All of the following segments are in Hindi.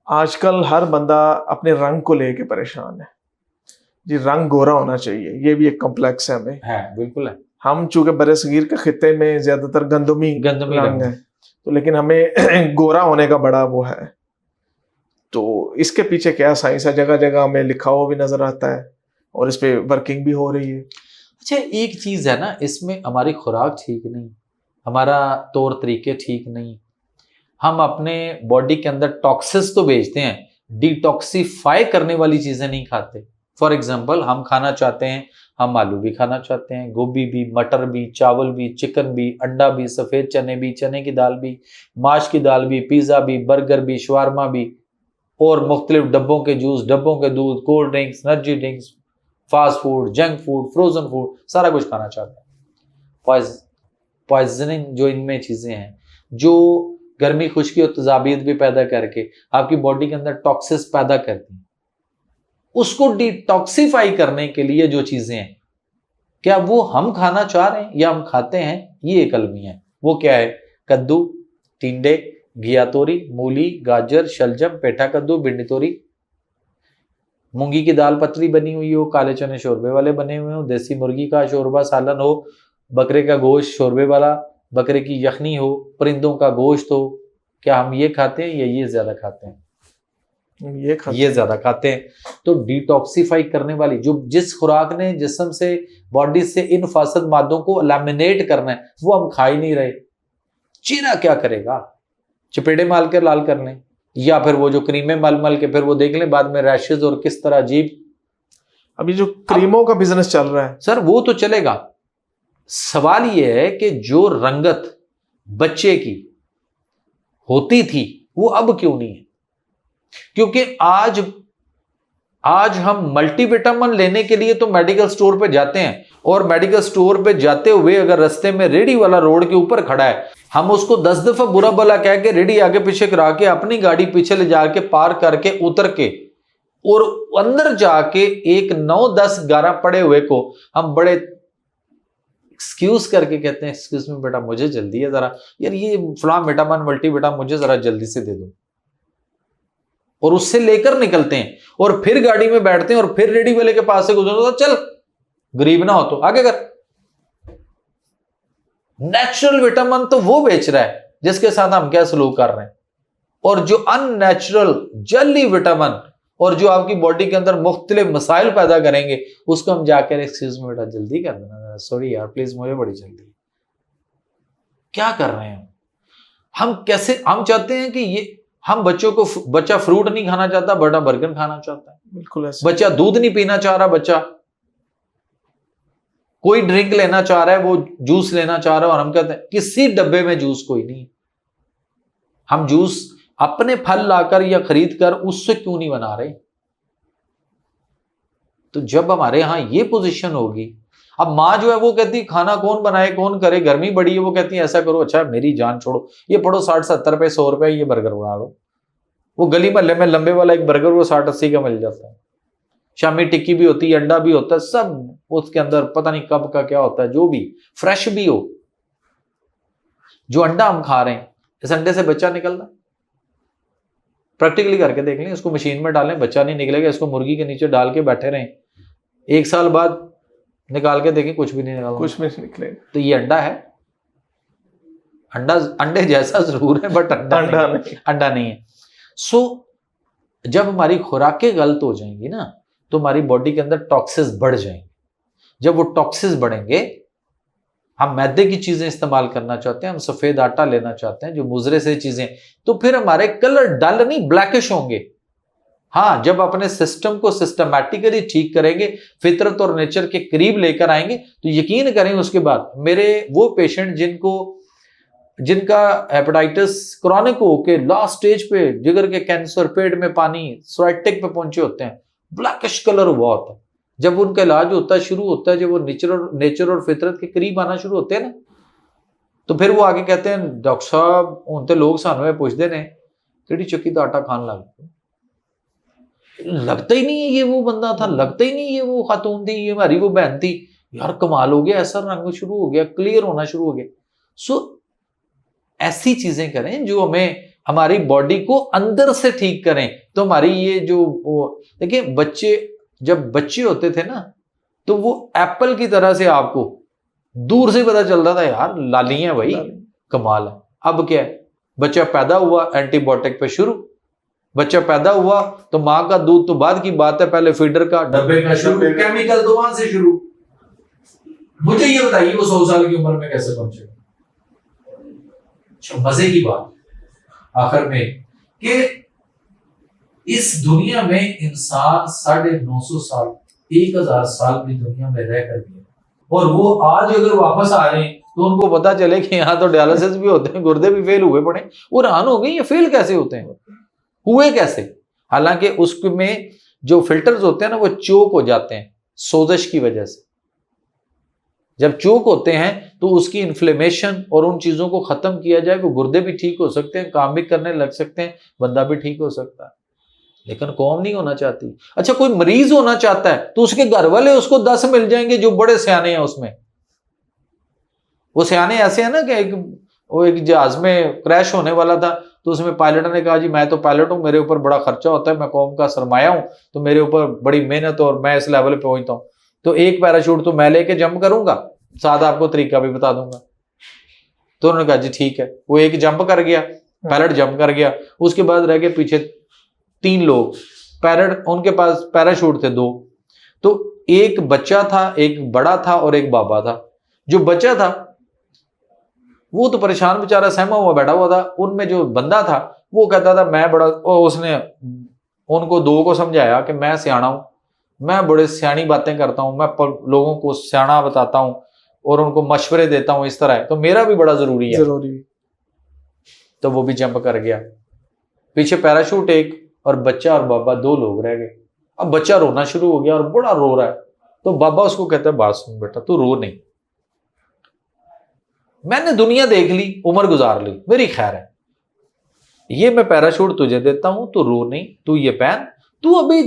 आजकल हर बंदा अपने रंग को लेके परेशान है जी। रंग गोरा होना चाहिए, ये भी एक कॉम्प्लेक्स है हमें। है, बिल्कुल है। हम चूंकि बरसगीर के खित्ते में ज्यादातर गंदमी गंदमी रंग रंग। है, तो लेकिन हमें गोरा होने का बड़ा वो है। तो इसके पीछे क्या साइंस है? जगह जगह हमें लिखा हुआ भी नजर आता है और इस पे वर्किंग भी हो रही है। अच्छा, एक चीज है ना, इसमें हमारी खुराक ठीक नहीं, हमारा तौर तरीके ठीक नहीं, हम अपने बॉडी के अंदर टॉक्सिस तो भेजते हैं, डिटॉक्सिफाई करने वाली चीजें नहीं खाते। फॉर एग्जाम्पल, हम खाना चाहते हैं, हम आलू भी खाना चाहते हैं, गोभी भी, मटर भी, चावल भी, चिकन भी, अंडा भी, सफेद चने भी, चने की दाल भी, माश की दाल भी, पिज्जा भी, बर्गर भी, शवारमा भी, और मुख्तलिफ डब्बों के जूस, डब्बों के दूध, cold drinks, energy drinks, fast food, junk food, frozen food, सारा कुछ खाना चाहते हैं। पॉइजनिंग जो इनमें चीजें हैं, जो गर्मी खुश्की और तजाबीत भी पैदा करके आपकी बॉडी के अंदर टॉक्सिस पैदा करती हैं, उसको डिटॉक्सिफाई करने के लिए जो चीजें हैं, क्या वो हम खाना चाह रहे हैं या हम खाते हैं, ये एक अलमी है। वो क्या है? कद्दू, टिंडे, घिया तोरी, मूली, गाजर, शलजम, पेठा कद्दू, भिंडी तोरी, मूंगी की दाल पतली बनी हुई हो, काले चने शोरबे वाले बने हुए हो, देसी मुर्गी का शोरबा सालन हो, बकरे का गोश्त शोरबे वाला, बकरे की यखनी हो, परिंदों का गोश्त हो, क्या हम ये खाते हैं या ये ज्यादा खाते हैं? ये ज्यादा खाते हैं। तो डिटॉक्सिफाई करने वाली जो जिस खुराक ने जिस्म से, बॉडी से इन फासद मादों को एलिमिनेट करना है, वो हम खा ही नहीं रहे। चीरा क्या करेगा? चपेड़े मार के लाल कर लें, या फिर वो जो क्रीमें मल मल के फिर वो देख लें बाद में रैशेज और किस तरह अजीब। अभी जो क्रीमों का बिजनेस चल रहा है सर, वो तो चलेगा। सवाल ये है कि जो रंगत बच्चे की होती थी वो अब क्यों नहीं है? क्योंकि आज हम मल्टीविटामिन लेने के लिए तो मेडिकल स्टोर पे जाते हैं, और मेडिकल स्टोर पे जाते हुए अगर रास्ते में रेडी वाला रोड के ऊपर खड़ा है, हम उसको 10 दफा बुरा भला कह के रेडी आगे पीछे करा के अपनी गाड़ी पीछे ले जाके पार करके उतर के और अंदर जाके एक 9-10 11 पड़े हुए को हम बड़े एक्सक्यूज करके कहते हैं, एक्सक्यूज मी बेटा, मुझे जल्दी है जरा, यार ये फलां विटामिन मल्टीविटामिन मुझे जरा जल्दी से दे दो, और उससे लेकर निकलते हैं और फिर गाड़ी में बैठते हैं और फिर रेडी वाले के पास से गुजरते, तो चल गरीब ना हो तो आगे कर। नेचुरल विटामिन तो वो बेच रहा है जिसके साथ हम क्या सलूक कर रहे हैं, और जो अननेचुरल जली विटामिन और जो आपकी बॉडी के अंदर मुख्तलिफ मसाइल पैदा करेंगे, उसको हम जाकर एक्सक्यूज मी बेटा जल्दी कर देना, सॉरी यार प्लीज मुझे बड़ी जल्दी। क्या कर रहे हैं हम? कैसे हम चाहते हैं कि ये हम बच्चा फ्रूट नहीं खाना चाहता, बड़ा बर्गर खाना चाहता है। बिल्कुल ऐसे। बच्चा दूध नहीं पीना चाह रहा, बच्चा कोई ड्रिंक लेना चाह रहा है, वो जूस लेना चाह रहा है, और हम कहते हैं किसी डब्बे में जूस कोई नहीं। हम जूस अपने फल लाकर या खरीद कर उससे क्यों नहीं बना रहे? तो जब हमारे यहां ये पोजीशन होगी, अब माँ जो है वो कहती खाना कौन बनाए कौन करे, गर्मी बड़ी है, वो कहती है ऐसा करो, अच्छा मेरी जान छोड़ो, ये पढ़ो 60-70 रुपए 100 रुपए ये बर्गर बना लो। वो गली मोहल्ले में लंबे वाला एक बर्गर वो 60-80 का मिल जाता है। शामी टिक्की भी होती है, अंडा भी होता है, सब उसके अंदर पता नहीं कब का क्या होता है, जो भी फ्रेश भी हो। जो अंडा हम खा रहे हैं, इस अंडे से बच्चा निकल रहा है? प्रैक्टिकली करके देख लें, इसको मशीन में डालें, बच्चा नहीं निकलेगा, इसको मुर्गी के नीचे डाल के बैठे रहें, 1 साल बाद निकाल के देखें कुछ भी नहीं निकला, कुछ भी नहीं निकलेगा। तो ये अंडा है? अंडे जैसा जरूर है बट अंडा नहीं है। सो जब हमारी खुराकें गलत हो जाएंगी ना, तो हमारी बॉडी के अंदर टॉक्सिस बढ़ जाएंगे। जब वो टॉक्सिस बढ़ेंगे, हम मैदे की चीजें इस्तेमाल करना चाहते हैं, हम सफेद आटा लेना चाहते हैं, जो मुजरे से चीजें, तो फिर हमारे कलर डल नहीं ब्लैकिश होंगे। हाँ, जब अपने सिस्टम को सिस्टमैटिकली ठीक करेंगे, फितरत और नेचर के करीब लेकर आएंगे, तो यकीन करें उसके बाद मेरे वो पेशेंट जिनका हेपेटाइटिस क्रॉनिक हो के लास्ट स्टेज पे, जिगर के कैंसर, पेट में पानी, सोराइटिक पे पहुंचे होते हैं, ब्लैकिश कलर हुआ होता है, जब उनका इलाज होता है शुरू होता है, जब वो नेचर और फितरत के करीब आना शुरू होते हैं ना, तो फिर वो आगे कहते हैं डॉक्टर साहब उनते लोग सानू पूछते ने कि चक्की का आटा खान लग, लगता ही नहीं है ये वो बंदा था, लगता ही नहीं ये वो खातून थी, ये हमारी वो बहन थी। यार कमाल हो गया, ऐसा रंग शुरू हो गया, क्लियर होना शुरू हो गया। सो ऐसी चीजें करें जो हमें हमारी बॉडी को अंदर से ठीक करें। तो हमारी ये जो देखिए बच्चे जब बच्चे होते थे ना तो वो एप्पल की तरह से आपको दूर से पता चलता था यार लाली है भाई, कमाल है। अब क्या है, बच्चा पैदा हुआ एंटीबायोटिक पे शुरू, बच्चा पैदा हुआ तो माँ का दूध तो बाद की बात है, पहले फीडर का डब्बे का शुरू, केमिकल तो वहां से शुरू। मुझे ये बताइए वो 100 साल की उम्र में कैसे पहुंचे। मजे की बात आखिर में कि इस दुनिया में इंसान 950 साल 1000 साल की दुनिया में रह कर गया, और वो आज अगर वापस आ जाए तो उनको पता चले कि यहाँ तो डायलिसिस भी होते हैं, गुर्दे भी फेल हुए पड़े, वो हैरान हो गए ये फेल कैसे होते हैं, हुए कैसे। हालांकि उसमें जो फिल्टर्स होते हैं ना वो चोक हो जाते हैं सोजश की वजह से। जब चोक होते हैं तो उसकी इन्फ्लेमेशन और उन चीजों को खत्म किया जाए, वो गुर्दे भी ठीक हो सकते हैं, काम भी करने लग सकते हैं, बंदा भी ठीक हो सकता है। लेकिन कौम नहीं होना चाहती। अच्छा कोई मरीज होना चाहता है तो उसके घर वाले उसको 10 मिल जाएंगे जो बड़े सियाने हैं उसमें। वो सियाने ऐसे हैं ना कि एक जहाज में क्रैश होने वाला था तो उसमें पायलट ने कहा जी मैं तो पायलट हूं, मेरे ऊपर बड़ा खर्चा होता है, मैं कौम का सरमाया हूं, तो मेरे ऊपर बड़ी मेहनत और मैं इस लेवल पे पहुंचता हूं, तो एक पैराशूट तो मैं लेके जंप करूंगा, साथ आपको तरीका भी बता दूंगा। तो उन्होंने कहा जी ठीक है। वो एक जंप कर गया, पायलट जंप कर गया, उसके बाद रह गए पीछे 3 लोग। पायलट उनके पास पैराशूट थे 2, तो एक बच्चा था, एक बड़ा था और एक बाबा था। जो बच्चा था वो तो परेशान बेचारा सहमा हुआ बैठा हुआ था। उनमें जो बंदा था वो कहता था मैं बड़ा, उसने उनको 2 को समझाया कि मैं सियाना हूं, मैं बड़े सियानी बातें करता हूं, मैं लोगों को सियाना बताता हूं और उनको मशवरे देता हूं, इस तरह है तो मेरा भी बड़ा जरूरी है। तो वो भी जंप कर गया, पीछे पैराशूट एक और बच्चा और बाबा 2 लोग रह गए। अब बच्चा रोना शुरू हो गया और बड़ा रो रहा है, तो बाबा उसको कहता है बात सुन बेटा, तू रो नहीं, मैंने दुनिया देख ली, उम्र गुजार ली, मेरी खैर है, ये मैं पैराशूट तुझे देता हूं, तू रो नहीं, तू ये पहन, तू अभी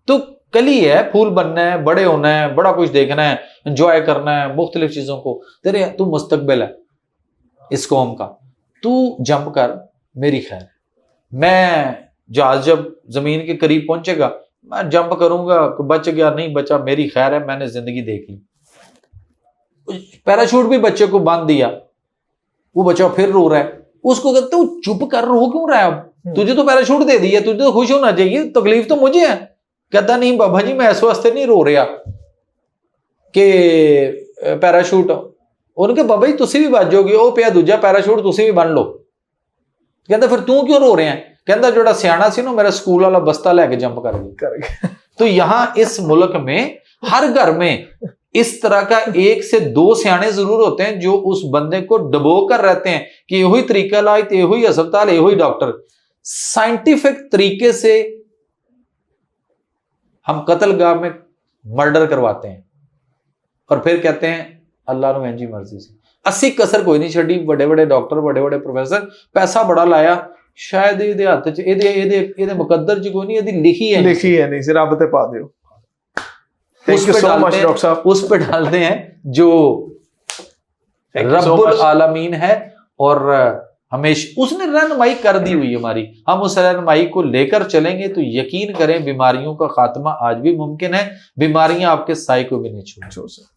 तो कली है, फूल बनना है, बड़े होना है, बड़ा कुछ देखना है, एंजॉय करना है मुख्तलिफ चीजों को, तेरे तू मुस्तकबिल है इस कौम का, तू जंप कर, मेरी खैर। मैं जहाज जब जमीन के करीब पहुंचेगा मैं जंप करूंगा, बच गया नहीं बचा, मेरी खैर है, मैंने जिंदगी देख ली। पैराशूट भी बच्चे को बांध दिया, वो बच्चा फिर रो रहा है, उसको कहते तू चुप कर, रो क्यों रहा है, अब तुझे तो पैराशूट दे दिया, तुझे तो खुश होना चाहिए, तकलीफ तो मुझे है। कहता नहीं बाबा जी मैं इस वास्ते नहीं रो रहा कि पैराशूट, उनके बाबा जी तुसी भी बच जाओगे, ओ पिया दूजा पैराशूट तुसी भी बन लो। कहता फिर तू क्यों रो रहे हैं, कहता जोड़ा सियाना सी ना मेरा स्कूल वाला बस्ता लेके जंप कर गया। तो यहां इस मुल्क में हर घर में इस तरह का 1 से 2 सियाने जरूर होते हैं जो उस बंदे को डबो कर रहते हैं कि यही ही तरीका ला, यही ही अस्पताल, यही ही डॉक्टर। साइंटिफिक तरीके से हम कत्लगाह में मर्डर करवाते हैं और फिर कहते हैं अल्लाह ने जी मर्जी से। 80 कसर कोई नहीं छड़ी, बड़े बड़े डॉक्टर, बड़े बड़े प्रोफेसर, पैसा बड़ा लाया, शायद ਇਹਦੇ ਹੱਥ 'ਚ ਇਹਦੇ ਮੁਕੱਦਰ 'ਚ ਕੋਈ ਨਹੀਂ, ਇਹਦੀ लिखी है नहीं सिर्फ आप बता दो। उस पे डालते हैं, डॉक्टर साहब उस पे डालते हैं जो रब्बुल आलमीन है और हमेशा उसने रहनुमाई कर दी हुई हमारी, हम उस रहनुमाई को लेकर चलेंगे तो यकीन करें बीमारियों का खात्मा आज भी मुमकिन है, बीमारियां आपके साय को भी नहीं छोड़ सकती।